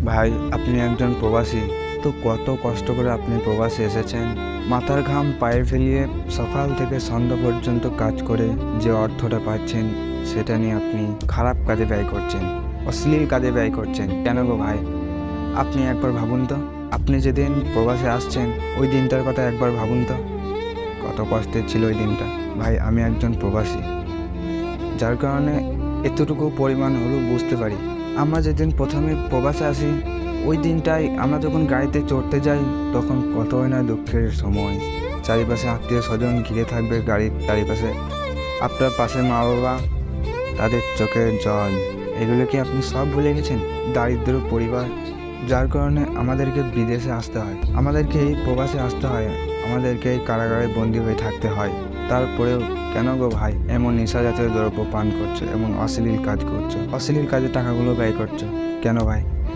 ভাই, আপনি একজন প্রবাসী, তো কত কষ্ট করে আপনি প্রবাসে এসেছেন। মাথার ঘাম পায়ে ফেলিয়ে সকাল থেকে সন্ধ্যা পর্যন্ত কাজ করে যে অর্থটা পাচ্ছেন, সেটা নিয়ে আপনি খারাপ কাজে ব্যয় করছেন, অশ্লীল কাজে ব্যয় করছেন। কেন গো ভাই? আপনি একবার ভাবুন তো, আপনি যেদিন প্রবাসে আসছেন ওই দিনটার কথা একবার ভাবুন তো, কত কষ্টের ছিল ওই দিনটা। ভাই, আমি একজন প্রবাসী, যার কারণে এতটুকু পরিমাণ হলেও বুঝতে পারি। আমরা যেদিন প্রথমে প্রবাসে আসি ওই দিনটাই আমরা যখন গাড়িতে চড়তে যাই, তখন কতই না দুঃখের সময়। চারিপাশে আত্মীয় স্বজন ঘিরে থাকবে, গাড়ির চারিপাশে আপনার পাশে মা বাবা, তাদের চোখের জল, এগুলো কি আপনি সব ভুলে গেছেন? দারিদ্র পরিবার, যার কারণে আমাদেরকে বিদেশে আসতে হয়, আমাদেরকে এই প্রবাসে আসতে হয়, আমাদেরকে এই কারাগারে বন্দী হয়ে থাকতে হয়। তারপরেও কেন গো ভাই এমন নেশা জাতীয় দ্রব্য পান করছো, এমন অশ্লীল কাজ করছো, অশ্লীল কাজে টাকাগুলো ব্যয় করছো? কেন ভাই?